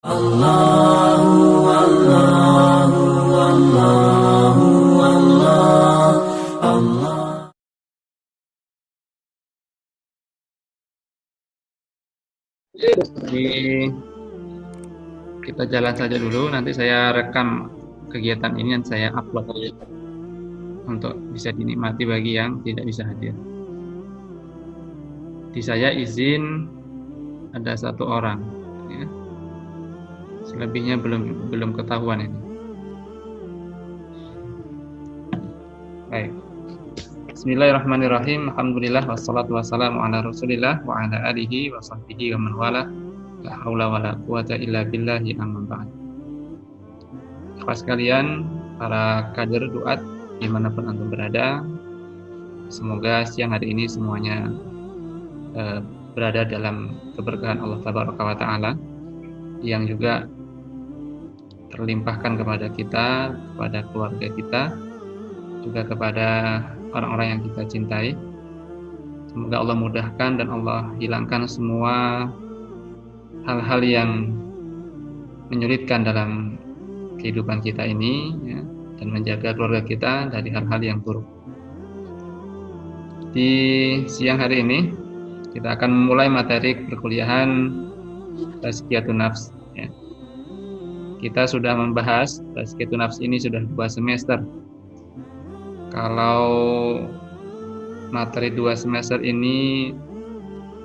Allahu Allahu Allahu Allah Allah. Jadi kita jalan saja dulu, nanti saya rekam kegiatan ini dan saya upload untuk bisa dinikmati bagi yang tidak bisa hadir. Di saya izin ada 1 orang, ya. Selebihnya belum ketahuan ini. Baik. Bismillahirrahmanirrahim. Alhamdulillah wassalatu wassalamu ala Rasulillah wa ala alihi wa sahbihi wa man wala. La haula wala quwata illa billahi, amma ba'd. Ikhwas sekalian, para kader duat dimanapun antum berada, semoga siang hari ini semuanya berada dalam keberkahan Allah Tabaraka wa Ta'ala yang juga terlimpahkan kepada kita, kepada keluarga kita, juga kepada orang-orang yang kita cintai. Semoga Allah mudahkan dan Allah hilangkan semua hal-hal yang menyulitkan dalam kehidupan kita ini, ya, dan menjaga keluarga kita dari hal-hal yang buruk. Di siang hari ini kita akan memulai materi perkuliahan Tazkiyatun Nafs, ya. Kita sudah membahas Tazkiyatun Nafs ini sudah 2 semester. Kalau materi 2 semester ini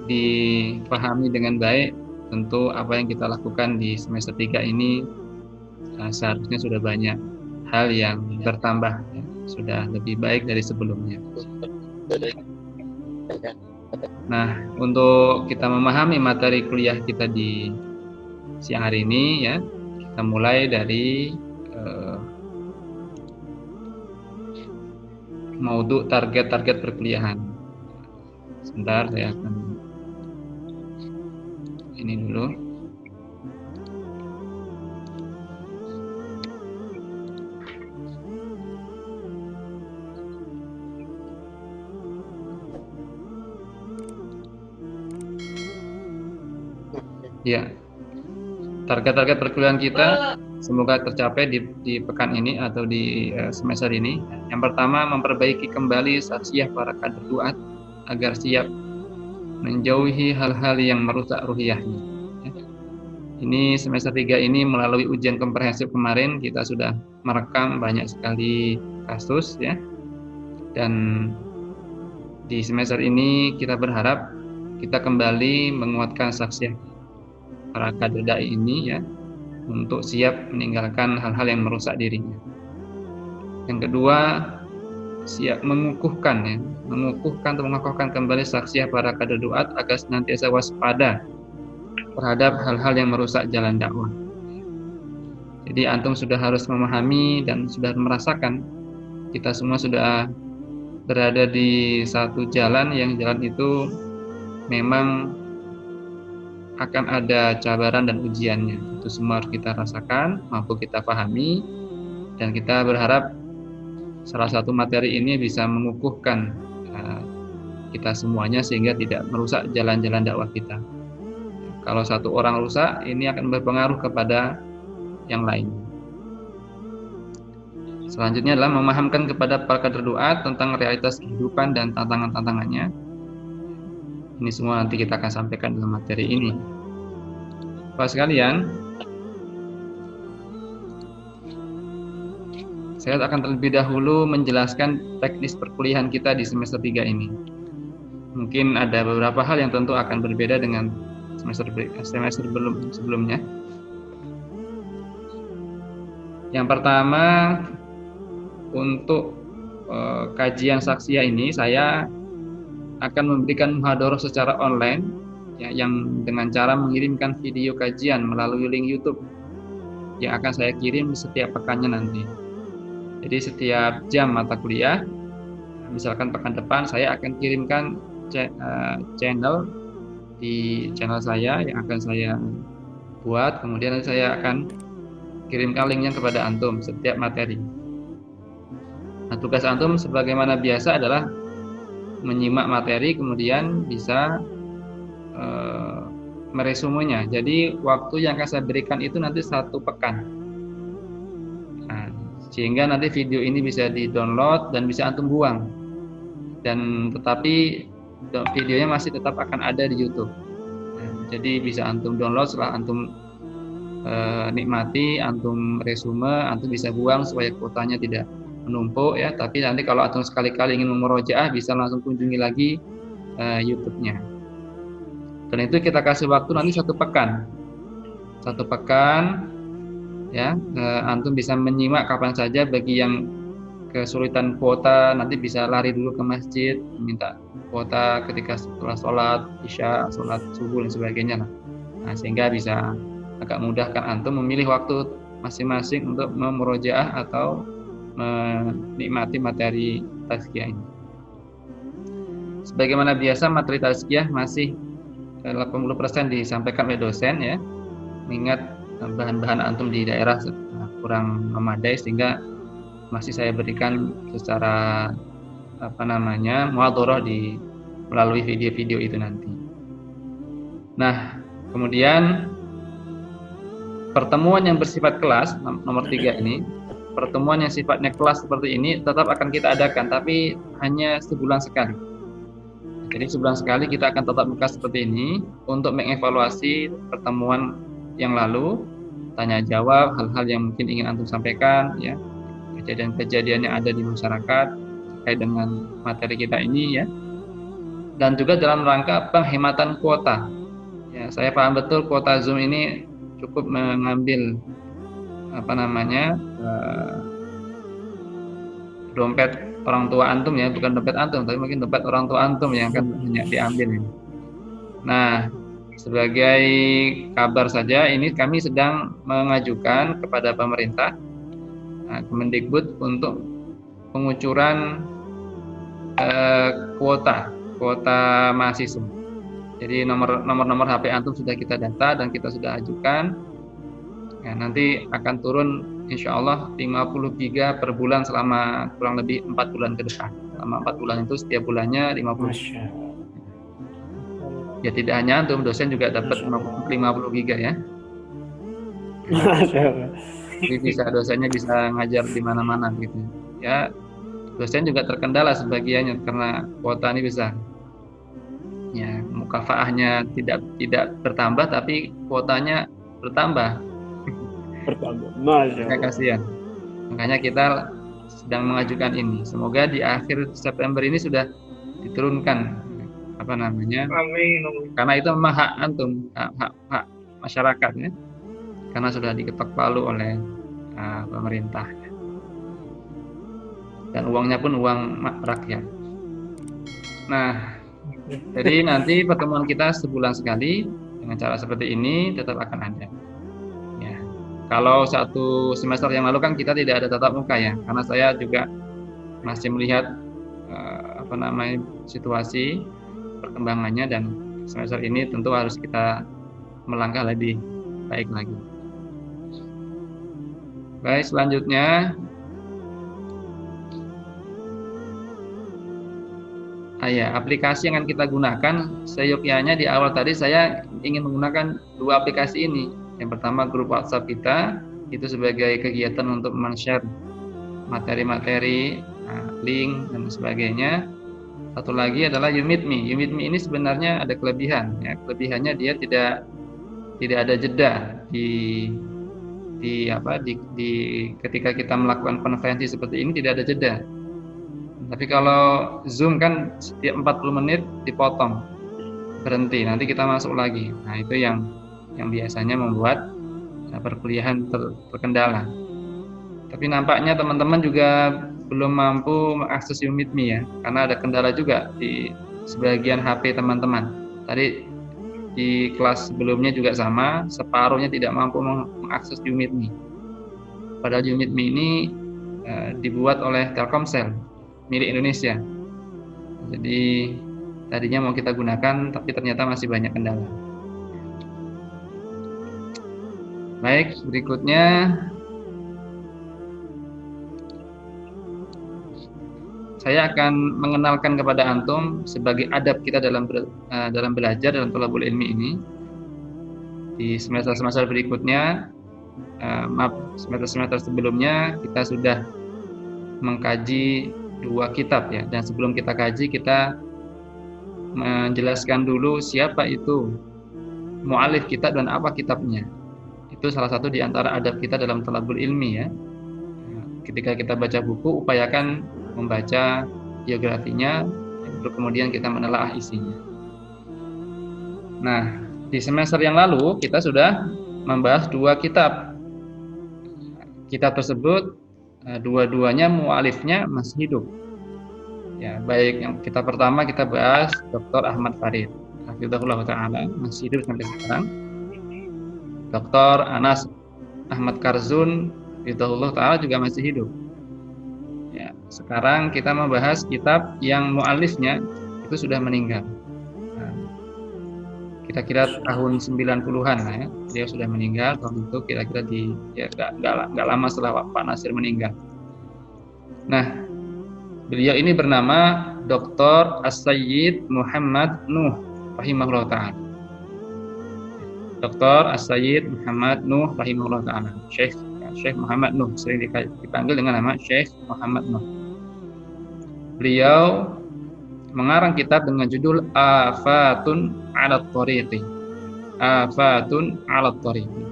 dipahami dengan baik, tentu apa yang kita lakukan di semester 3 ini seharusnya sudah banyak hal yang bertambah, ya. Sudah lebih baik dari sebelumnya. Nah, untuk kita memahami materi kuliah kita di siang hari ini, ya, kita mulai dari maudhu target-target perkuliahan. Sebentar, saya akan ini dulu. Ya, target-target perkuliahan kita semoga tercapai di pekan ini atau di semester ini. Yang pertama, memperbaiki kembali saksiyah para kader duat agar siap menjauhi hal-hal yang merusak ruhiyahnya. Ini semester 3 ini melalui ujian komprehensif kemarin kita sudah merekam banyak sekali kasus, ya. Dan di semester ini kita berharap kita kembali menguatkan saksiyah para kader dai ini, ya, untuk siap meninggalkan hal-hal yang merusak dirinya. Yang kedua, siap mengukuhkan kembali saksiyah para kader duat agar senantiasa waspada terhadap hal-hal yang merusak jalan dakwah. Jadi antum sudah harus memahami dan sudah merasakan kita semua sudah berada di satu jalan yang jalan itu memang akan ada cabaran dan ujiannya. Itu semua harus kita rasakan, mampu kita pahami, dan kita berharap salah satu materi ini bisa mengukuhkan kita semuanya sehingga tidak merusak jalan-jalan dakwah kita. Kalau satu orang rusak, ini akan berpengaruh kepada yang lainnya. Selanjutnya adalah memahamkan kepada para kader duat tentang realitas kehidupan dan tantangan-tantangannya. Ini semua nanti kita akan sampaikan dalam materi ini. Bapak sekalian, saya akan terlebih dahulu menjelaskan teknis perkuliahan kita di semester 3 ini. Mungkin ada beberapa hal yang tentu akan berbeda dengan semester sebelumnya. Yang pertama, untuk kajian saksiyah ini saya akan memberikan muhadharah secara online, ya, yang dengan cara mengirimkan video kajian melalui link YouTube yang akan saya kirim setiap pekannya nanti. Jadi setiap jam mata kuliah, misalkan pekan depan, saya akan kirimkan channel di channel saya yang akan saya buat, kemudian saya akan kirimkan linknya kepada antum setiap materi. Nah, tugas antum sebagaimana biasa adalah menyimak materi, kemudian bisa meresumenya. Jadi waktu yang akan saya berikan itu nanti 1 pekan. Nah, sehingga nanti video ini bisa di-download dan bisa antum buang. Dan tetapi videonya masih tetap akan ada di YouTube. Nah, jadi bisa antum download setelah antum nikmati, antum resume, antum bisa buang supaya kuotanya tidak menumpuk ya. Tapi nanti kalau antum sekali-kali ingin memurojaah bisa langsung kunjungi lagi YouTube-nya. Dan itu kita kasih waktu nanti 1 pekan. 1 pekan ya, antum bisa menyimak kapan saja. Bagi yang kesulitan kuota nanti bisa lari dulu ke masjid minta kuota ketika setelah sholat isya, sholat subuh dan sebagainya lah. Nah, sehingga bisa agak mudahkan antum memilih waktu masing-masing untuk memurojaah atau menikmati materi tazkiyah ini. Sebagaimana biasa materi tazkiyah masih 80% disampaikan oleh dosen ya. Mengingat bahan-bahan antum di daerah kurang memadai sehingga masih saya berikan secara muhadharah melalui video-video itu nanti. Nah, kemudian pertemuan yang bersifat kelas nomor 3 ini, pertemuan yang sifatnya kelas seperti ini tetap akan kita adakan, tapi hanya sebulan sekali. Jadi sebulan sekali kita akan tetap buka seperti ini untuk mengevaluasi pertemuan yang lalu, tanya jawab hal-hal yang mungkin ingin antum sampaikan ya, kejadian-kejadian yang ada di masyarakat terkait dengan materi kita ini ya, dan juga dalam rangka penghematan kuota ya. Saya paham betul kuota Zoom ini cukup mengambil dompet orang tua antum ya, bukan dompet antum tapi mungkin dompet orang tua antum yang akan banyak diambil ini. Nah, sebagai kabar saja ini kami sedang mengajukan kepada pemerintah Kemendikbud untuk pengucuran kuota mahasiswa. Jadi nomor HP antum sudah kita data dan kita sudah ajukan. Ya, nanti akan turun insya Allah 50 giga per bulan selama kurang lebih 4 bulan ke depan. Selama 4 bulan itu setiap bulannya 50 giga. Ya tidak hanya antum, dosen juga dapat 50 giga ya. Jadi dosennya bisa ngajar di mana-mana gitu. Ya, dosen juga terkendala sebagiannya karena kuota ini besar. Ya, mukafaahnya tidak bertambah tapi kuotanya bertambah. Kasihan. Makanya kita sedang mengajukan ini. Semoga di akhir September ini sudah diturunkan Amin. Karena itu memang hak antum, hak masyarakat ya. Karena sudah diketok palu oleh pemerintah. Dan uangnya pun uang rakyat. Nah, jadi nanti pertemuan kita sebulan sekali dengan cara seperti ini tetap akan ada. Ya. Kalau 1 semester yang lalu kan kita tidak ada tatap muka ya, karena saya juga masih melihat situasi perkembangannya, dan semester ini tentu harus kita melangkah lebih baik lagi. Baik, selanjutnya aplikasi yang akan kita gunakan. Seyogyanya di awal tadi saya ingin menggunakan 2 aplikasi ini. Yang pertama grup WhatsApp kita, itu sebagai kegiatan untuk men-share materi-materi, link dan sebagainya. Satu lagi adalah YouMeetMe. YouMeetMe ini sebenarnya ada kelebihan ya. Kelebihannya dia tidak ada jeda di ketika kita melakukan konferensi seperti ini tidak ada jeda. Tapi kalau Zoom kan setiap 40 menit dipotong, berhenti, nanti kita masuk lagi. Nah, itu yang biasanya membuat perkuliahan terkendala. Tapi nampaknya teman-teman juga belum mampu mengakses YouMeetMe ya, karena ada kendala juga di sebagian HP teman-teman. Tadi di kelas sebelumnya juga sama, separuhnya tidak mampu mengakses YouMeetMe. Padahal YouMeetMe ini dibuat oleh Telkomsel, milik Indonesia. Jadi tadinya mau kita gunakan, tapi ternyata masih banyak kendala. Baik, berikutnya saya akan mengenalkan kepada antum sebagai adab kita dalam belajar dalam thalabul ilmi ini. di semester-semester berikutnya, semester-semester sebelumnya kita sudah mengkaji 2 kitab ya. Dan sebelum kita kaji, kita menjelaskan dulu siapa itu mu'alif kitab dan apa kitabnya. Itu salah satu di antara adab kita dalam talabul ilmi ya. Ketika kita baca buku, upayakan membaca biografinya, lalu kemudian kita menelaah isinya. Nah, di semester yang lalu kita sudah membahas 2 kitab. Kitab tersebut dua-duanya mu'alifnya masih hidup. Ya, baik yang kitab pertama kita bahas Dr. Ahmad Farid, hafizahullah taala, masih hidup sampai sekarang. Dr. Anas Ahmad Karzun, hafizahullah taala, juga masih hidup. Ya, sekarang kita membahas kitab yang mu'alifnya itu sudah meninggal. Kira-kira tahun 90-an lah ya. Dia sudah meninggal tahun itu, kira-kira nggak lama setelah Pak Nasir meninggal. Nah, beliau ini bernama Dr. As-Sayyid Muhammad Nuh rahimahullah ta'ala. Dr. As-Sayyid Muhammad Nuh rahimahullah ta'ala. Syekh Muhammad Nuh, sering dipanggil dengan nama Syekh Muhammad Nuh. Beliau mengarang kitab dengan judul Afatun 'alat Thariqi. Afatun 'alat Thariqi.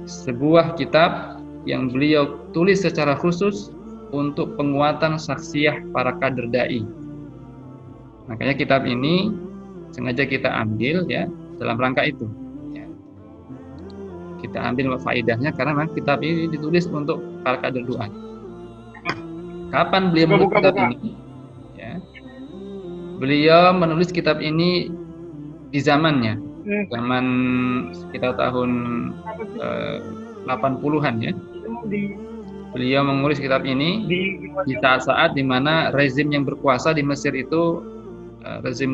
Sebuah kitab yang beliau tulis secara khusus untuk penguatan saksiyah para kader dai. Makanya kitab ini sengaja kita ambil ya dalam rangka itu. Ya. Kita ambil faedahnya karena memang kitab ini ditulis untuk para kader doa. Kapan beliau menulis kitab ini? Ya. Beliau menulis kitab ini di zamannya, zaman sekitar tahun 80-an ya. Beliau menulis kitab ini di saat-saat di mana rezim yang berkuasa di Mesir itu, rezim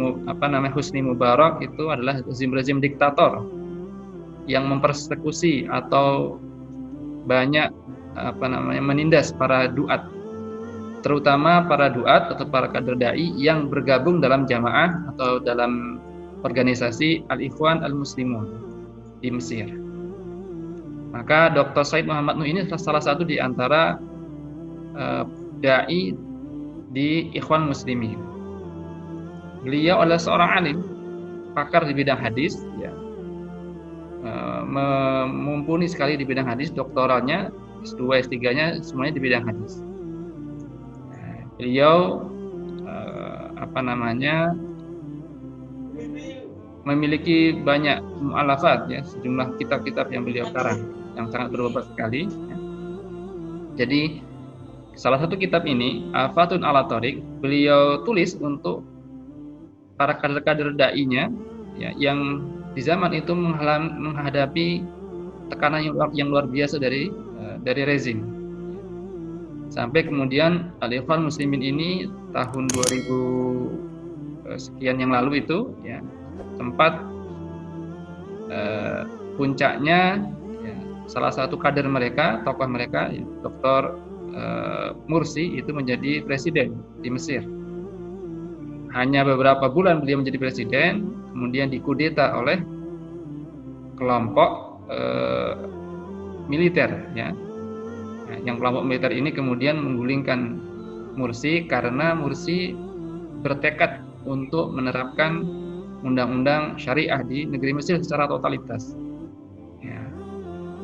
Husni Mubarak itu adalah rezim diktator yang mempersekusi atau banyak menindas para duat, terutama para duat atau para kader dai yang bergabung dalam jamaah atau dalam organisasi Al-Ikhwan Al-Muslimun di Mesir. Maka Dr. Said Muhammad Nuh ini salah satu di antara dai di Ikhwan Muslimin. Beliau adalah seorang alim, pakar di bidang hadis, ya, mumpuni sekali di bidang hadis. Doktoralnya, S2, S3-nya semuanya di bidang hadis. Beliau memiliki banyak mu'alafat ya, sejumlah kitab-kitab yang beliau karang yang sangat berbobot sekali ya. Jadi salah satu kitab ini Afatun 'ala Thariq beliau tulis untuk para kader-kader dai-nya ya, yang di zaman itu menghadapi tekanan yang luar biasa dari rezim. Sampai kemudian Al-Ikhwan Muslimin ini tahun 2000 sekian yang lalu itu ya, tempat puncaknya ya, salah satu kader mereka, tokoh mereka, ya, Dr. Mursi itu menjadi presiden di Mesir. Hanya beberapa bulan beliau menjadi presiden, kemudian dikudeta oleh kelompok militer ya. Nah, yang kelompok militer ini kemudian menggulingkan Mursi karena Mursi bertekad untuk menerapkan undang-undang syariah di negeri Mesir secara totalitas. Ya,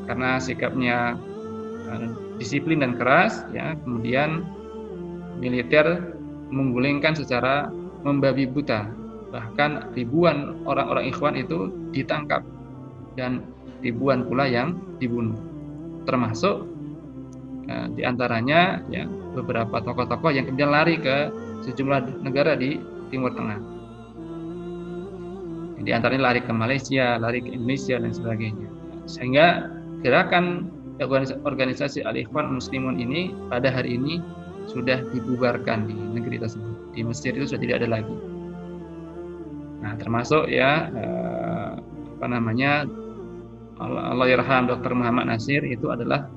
karena sikapnya disiplin dan keras, ya, kemudian militer menggulingkan secara membabi buta. Bahkan ribuan orang-orang Ikhwan itu ditangkap dan ribuan pula yang dibunuh. Termasuk di antaranya ya, beberapa tokoh-tokoh yang kemudian lari ke sejumlah negara di Timur Tengah. Di antaranya lari ke Malaysia, lari ke Indonesia dan sebagainya. Sehingga gerakan organisasi Al-Ikhwan Muslimun ini pada hari ini sudah dibubarkan di negeri tersebut. Di Mesir itu sudah tidak ada lagi. Nah, termasuk ya Allahyarham Dr. Muhammad Nasir itu adalah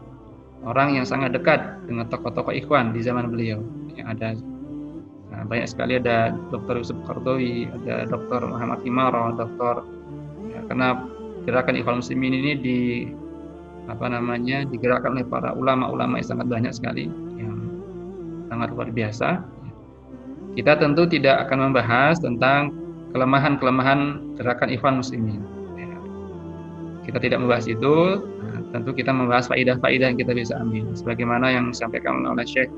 orang yang sangat dekat dengan tokoh-tokoh Ikhwan di zaman beliau. Yang ada banyak sekali, ada Dr. Yusuf Qardawi, ada Dr. Muhammad Imaro, karena gerakan Ikhwanul Muslimin ini digerakkan oleh para ulama-ulama yang sangat banyak sekali, yang sangat luar biasa. Kita tentu tidak akan membahas tentang kelemahan-kelemahan gerakan Ikhwanul Muslimin. Kita tidak membahas itu. Tentu kita membahas faidah-faidah yang kita bisa ambil. Sebagaimana yang disampaikan oleh Syekh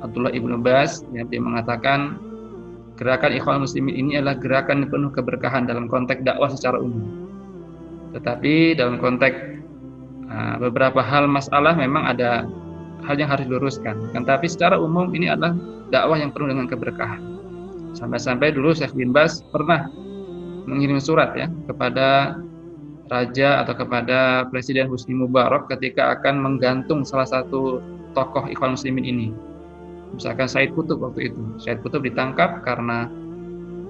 Abdullah Ibnu Baz, yang dia mengatakan gerakan Ikhwanul Muslimin ini adalah gerakan yang penuh keberkahan dalam konteks dakwah secara umum. Tetapi dalam konteks beberapa hal masalah memang ada hal yang harus diluruskan. Tapi secara umum ini adalah dakwah yang penuh dengan keberkahan. Sampai-sampai dulu Syekh bin Baz pernah mengirim surat ya kepada raja atau kepada Presiden Husni Mubarak ketika akan menggantung salah satu tokoh Ikhwanul Muslimin ini. Misalkan Said Qutb waktu itu. Said Qutb ditangkap karena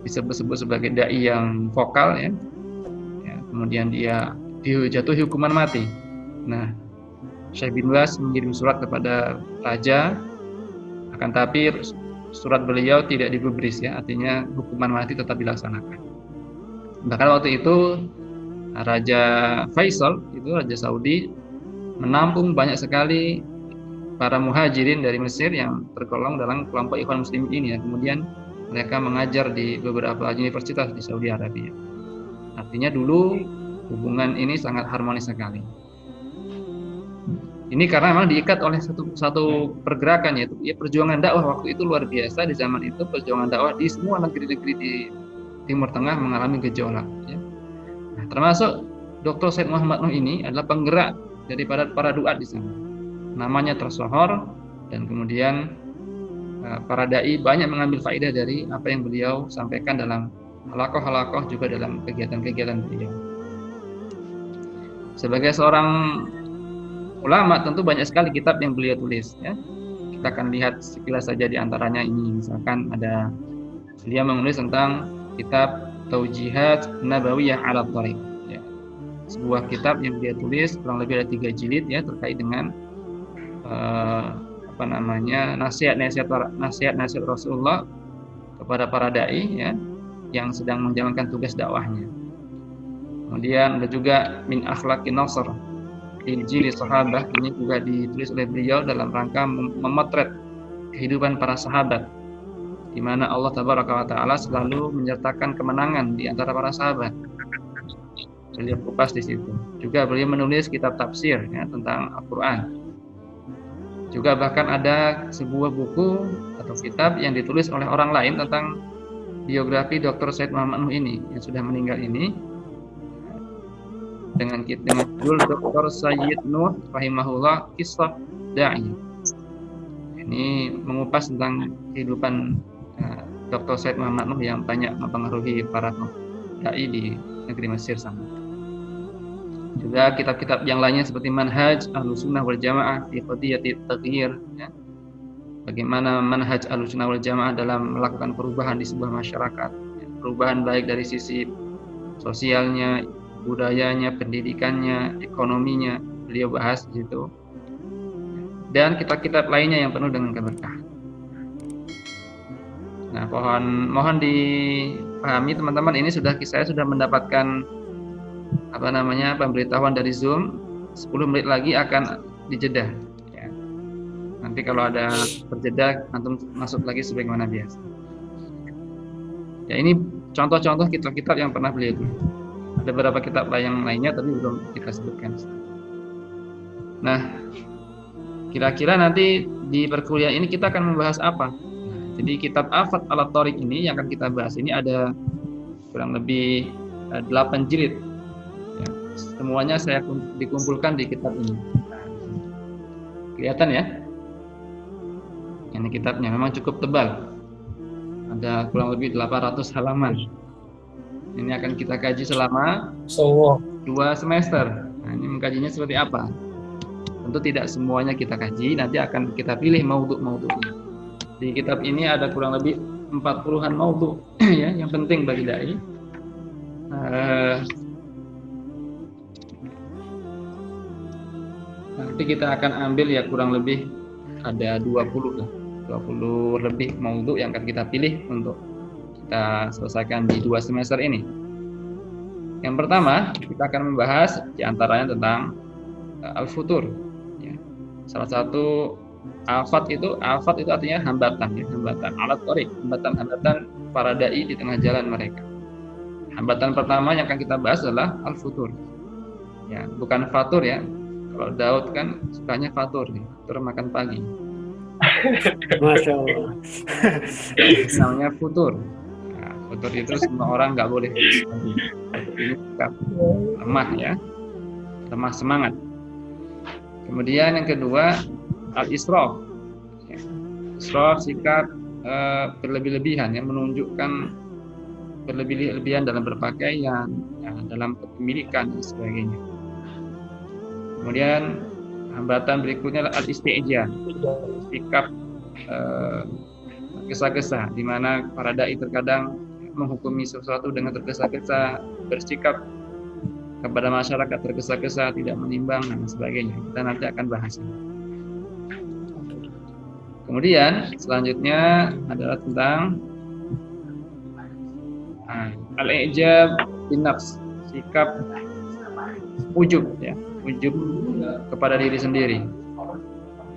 disebut-sebut sebagai dai yang vokal ya. Kemudian dia dijatuhi hukuman mati. Nah, Syekh bin Baz mengirim surat kepada raja, akan tapi surat beliau tidak digubris ya, artinya hukuman mati tetap dilaksanakan. Bahkan waktu itu Raja Faisal, itu Raja Saudi, menampung banyak sekali para muhajirin dari Mesir yang tergolong dalam kelompok Ikhwan Muslimin ini ya. Kemudian mereka mengajar di beberapa universitas di Saudi Arabia. Artinya dulu hubungan ini sangat harmonis sekali. Ini karena memang diikat oleh satu pergerakan, yaitu ya, perjuangan dakwah waktu itu luar biasa. Di zaman itu perjuangan dakwah di semua negeri-negeri di Timur Tengah mengalami gejolak ya. Nah, termasuk Dr. Said Muhammad Nuh ini adalah penggerak daripada para duat di sana. Namanya tersohor dan kemudian para dai banyak mengambil faedah dari apa yang beliau sampaikan dalam halakoh-halakoh, juga dalam kegiatan-kegiatan beliau. Sebagai seorang ulama tentu banyak sekali kitab yang beliau tulis ya. Kita akan lihat sekilas saja di antaranya ini. Misalkan ada beliau menulis tentang kitab Taujihat Nabawiyah 'ala Thariq ya. Sebuah kitab yang dia tulis kurang lebih ada 3 jilid ya, terkait dengan nasihat-nasihat Rasulullah kepada para dai ya yang sedang menjalankan tugas dakwahnya. Kemudian ada juga Min Akhlaqin Nasr Jili Sahabah, ini juga ditulis oleh beliau dalam rangka memotret kehidupan para sahabat, di mana Allah Tabaraka wa Ta'ala selalu menyertakan kemenangan di antara para sahabat. Beliau kupas di situ. Juga beliau menulis kitab tafsir ya, tentang Al-Quran. Juga bahkan ada sebuah buku atau kitab yang ditulis oleh orang lain tentang biografi Dr. Said Muhammad Nuh ini yang sudah meninggal ini, dengan judul Dr. Sayyid Nuh rahimahullah Kisah Da'i. Ini mengupas tentang kehidupan Dr. Said Muhammad Nuh yang banyak mempengaruhi para dai di negeri Mesir sana. Juga kitab-kitab yang lainnya seperti Manhaj Ahlussunnah wal Jamaah fi Qadiyatit Taghyir ya. Bagaimana manhaj Ahlussunnah wal Jamaah dalam melakukan perubahan di sebuah masyarakat ya. Perubahan baik dari sisi sosialnya, budayanya, pendidikannya, ekonominya, beliau bahas di situ. Dan kitab-kitab lainnya yang penuh dengan keberkahan. Nah, mohon dipahami teman-teman, ini saya sudah mendapatkan pemberitahuan dari Zoom, 10 menit lagi akan dijeda ya. Nanti kalau ada berjeda antum masuk lagi sebagaimana biasa. Ya, ini contoh-contoh kitab-kitab yang pernah beliau tulis. Ada beberapa kitab yang lainnya tapi belum kita sebutkan. Nah, kira-kira nanti di perkuliahan ini kita akan membahas apa? Jadi kitab Afat 'ala Thariq ini yang akan kita bahas ini ada kurang lebih 8 jilid. Ya, semuanya saya dikumpulkan di kitab ini. Kelihatan ya? Ini kitabnya memang cukup tebal. Ada kurang lebih 800 halaman. Ini akan kita kaji selama 2 semester. Nah, ini mengkajinya seperti apa? Tentu tidak semuanya kita kaji, nanti akan kita pilih maudhu-maudhunya. Di kitab ini ada kurang lebih 40-an maudhu ya, yang penting bagi dai. Nanti kita akan ambil ya kurang lebih ada 20 lebih maudhu yang akan kita pilih untuk kita selesaikan di 2 semester ini. Yang pertama, kita akan membahas diantaranya tentang al-futur. Ya. Salah satu afat itu artinya hambatan, ya, hambatan alat torik, hambatan para dai di tengah jalan mereka. Hambatan pertama yang akan kita bahas adalah al-futur. Ya, bukan fatur ya. Kalau Daud kan sukanya fatur, ya. Fatur makan pagi. Masya Allah. Namanya futur. Nah, futur itu semua orang nggak boleh. Ini sikap lemah ya, lemah semangat. Kemudian yang kedua al-israf. Israf sikap berlebih-lebihan yang menunjukkan berlebih-lebihan dalam berpakaian, ya, dalam kepemilikan dan sebagainya. Kemudian hambatan berikutnya adalah al-isti'jal, sikap tergesa-gesa, di mana para dai terkadang menghukumi sesuatu dengan tergesa-gesa, bersikap kepada masyarakat tergesa-gesa, tidak menimbang dan sebagainya. Kita nanti akan bahas. Kemudian selanjutnya adalah tentang al-i'jab bin nafs, sikap ujub ya, ujub kepada diri sendiri.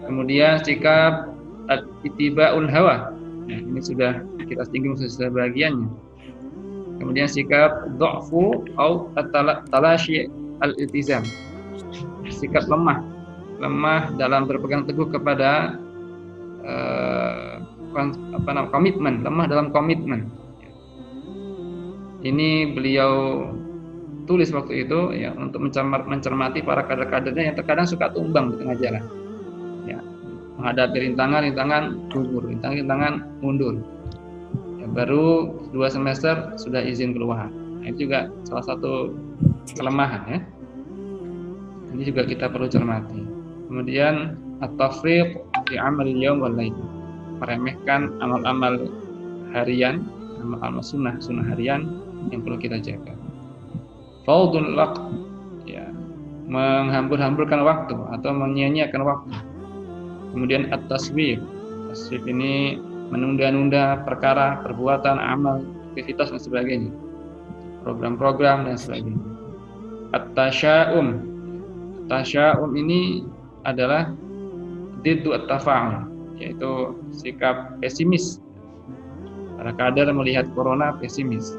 Kemudian sikap ittiba'ul hawa. Ya, ini sudah kita singgung sebagiannya. Kemudian sikap dha'fu atau talashi al-iltizam. Sikap lemah dalam berpegang teguh kepada komitmen, lemah dalam komitmen. Ini beliau tulis waktu itu ya untuk mencermati para kader-kadernya yang terkadang suka tumbang di tengah jalan. Ya, menghadapi rintangan gugur, rintangan mundur. Ya, baru 2 semester sudah izin keluar. Nah, itu juga salah satu kelemahan ya. Ini juga kita perlu cermati. Kemudian at-tafriq fi amal yaum wal lail. Meremehkan amal-amal harian, amal-amal sunnah harian yang perlu kita jaga. Faudul waqt, ya, menghambur-hamburkan waktu atau menyia-nyiakan waktu. Kemudian at-taswif. Taswif ini menunda-nunda perkara, perbuatan, amal, aktivitas dan sebagainya. Program-program dan sebagainya. At-tasya'um. Tasya'um ini adalah diddu at-tafa'ul, yaitu sikap pesimis. Para kader melihat corona pesimis.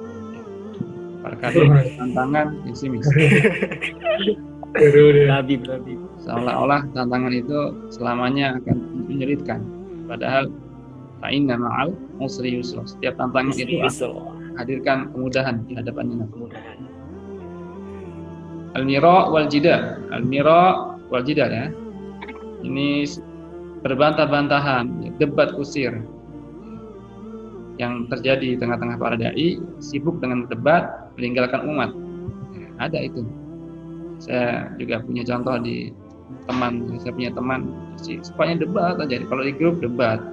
Para kader tantangan pesimis. Labib. Seolah-olah tantangan itu selamanya akan menyulitkan. Padahal fa'inna ma'al usri yusra. Setiap tantangan itu akan hadirkan kemudahan di hadapannya. Al-mira wal jidal. Al-mira wal jidal ya. Ini berbantah-bantahan, debat kusir yang terjadi di tengah-tengah para dai, sibuk dengan debat, meninggalkan umat. Ada itu. Saya juga punya contoh di saya punya teman, sukanya debat aja. Kalau di grup debat.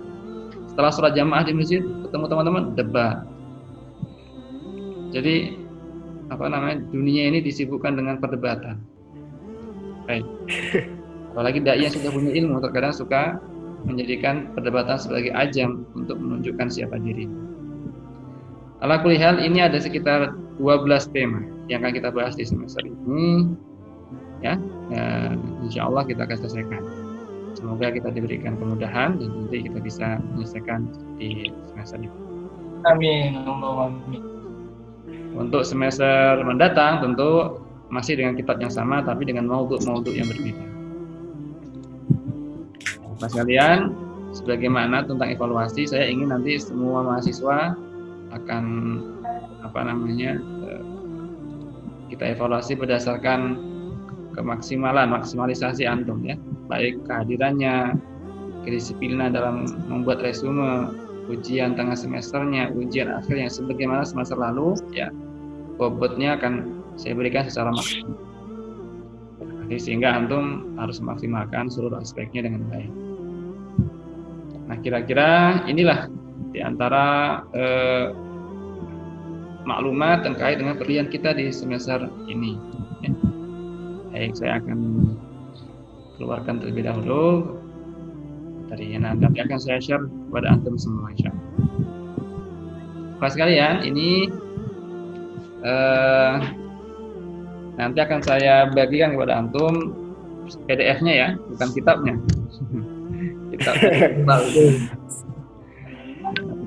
Setelah sholat jamaah di masjid, ketemu teman-teman debat. Jadi dunia ini disibukkan dengan perdebatan. Baik. Apalagi dai yang sudah punya ilmu terkadang suka menjadikan perdebatan sebagai ajang untuk menunjukkan siapa diri. Ala kulli hal, ini ada sekitar 12 tema yang akan kita bahas di semester ini. Ya, insya Allah kita akan selesaikan. Semoga kita diberikan kemudahan dan nanti kita bisa menyelesaikan di semester ini. Amin. Amin. Untuk semester mendatang tentu masih dengan kitab yang sama tapi dengan maudhu' yang berbeda. Mas kalian, sebagaimana tentang evaluasi, saya ingin nanti semua mahasiswa akan kita evaluasi berdasarkan maksimalisasi antum ya, baik kehadirannya, kedisiplinan dalam membuat resume, ujian tengah semesternya, ujian akhirnya sebagaimana semester lalu ya, bobotnya akan saya berikan secara maksimal. Sehingga antum harus memaksimalkan seluruh aspeknya dengan baik. Nah, kira-kira inilah diantara maklumat terkait dengan pilihan kita di semester ini. Ya. Baik, saya akan keluarkan terlebih dahulu materinya. Nanti akan saya share kepada antum semua, insyaallah. Pas kalian, ini Nanti akan saya bagikan kepada antum PDF-nya ya, bukan kitabnya. Kitab tebal.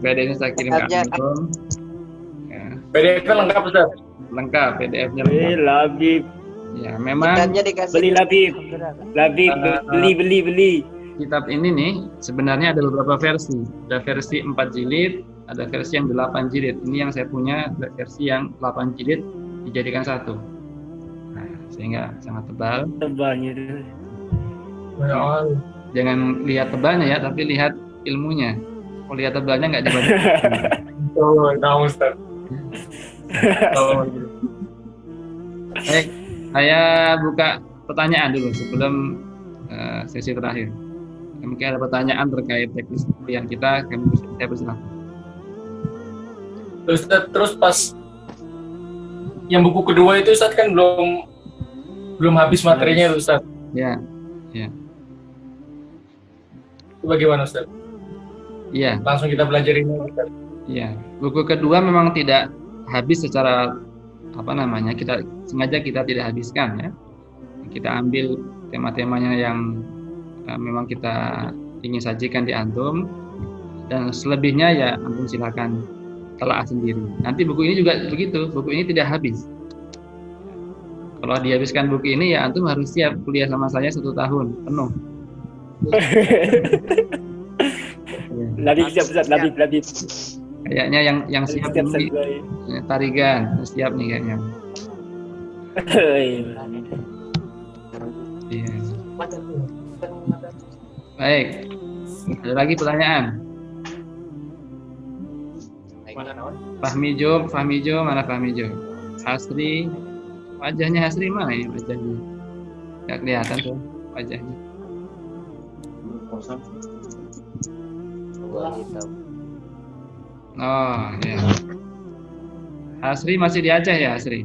PDF-nya saya kirim ke antum. Ya, PDF-nya lengkap Ustaz. lengkap, PDF-nya Eh, lengkap. Labib. Ya, memang Kitabnya dikasih Beli Labib. Labib, beli. kitab ini nih sebenarnya ada beberapa versi. Ada versi 4 jilid, ada versi yang 8 jilid. Ini yang saya punya versi yang 8 jilid dijadikan satu. Nah, sehingga sangat tebal. Tebalnya itu. Ya Allah. Jangan lihat tebalnya ya, tapi lihat ilmunya. Kalau lihat tebalnya nggak dibaca. Oh, tahu Ustaz. Tahu. Baik, saya buka pertanyaan dulu sebelum sesi terakhir. Mungkin ada pertanyaan terkait teknis yang kita, saya persilakan. Ustaz, terus pas yang buku kedua itu Ustaz kan belum habis materinya itu Ustaz. Ya, Itu bagaimana Ustaz? iya. Langsung kita belajar ini Ustaz. Iya, buku kedua memang tidak habis secara kita sengaja kita tidak habiskan ya. Kita ambil tema-temanya yang memang kita ingin sajikan di antum, dan selebihnya ya antum silakan telah sendiri. Nanti buku ini juga begitu, buku ini tidak habis. Kalau dihabiskan buku ini ya antum harus siap kuliah sama saya 1 tahun penuh. Labib siap Ustaz, labib. Kayaknya yang siap Siap ini Tarigan siap nih kayaknya. Iya. Baik. Ada lagi pertanyaan? Fahmi Jo, mana Fahmi Jo? Hasri, wajahnya Hasri mana ini wajahnya? Nggak kelihatan tuh wajahnya. Oh ya. Hasri masih di Aceh ya Hasri?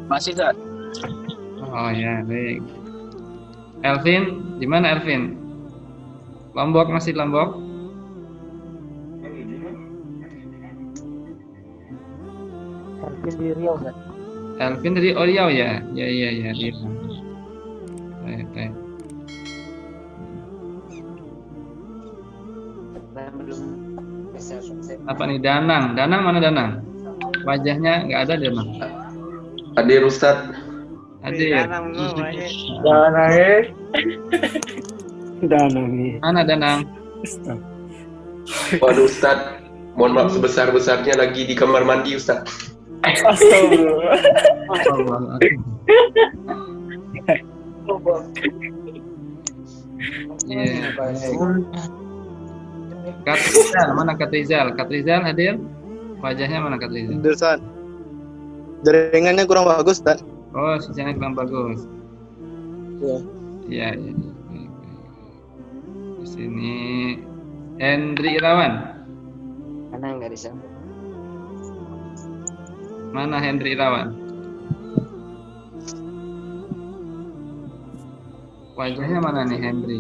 Masih Ustaz. Oh ya, baik. Elvin, di mana Elvin? Lombok, masih Lombok? Elvin di Riau Ustaz. Elvin dari Riau ya? Ya Riau. Baik. Apa nih Danang? Danang mana Danang? Wajahnya nggak ada Danang. Hadir Ustadz. Hadir. Danang nih. Mana Danang? Waduh Ustadz, mohon maaf sebesar-besarnya lagi di kamar mandi Ustadz. Astagfirullah. Allah. Iya. Katrizal, mana Katrizal? Katrizal hadir? Wajahnya mana Katrizal? Ustaz. Jaringannya kurang bagus, Ustaz. Oh, sinyalnya kurang bagus. Iya. Iya. Di sini Hendri Irawan. Karena nggak disambung. Mana Hendri Irawan? Wajahnya mana nih Hendri?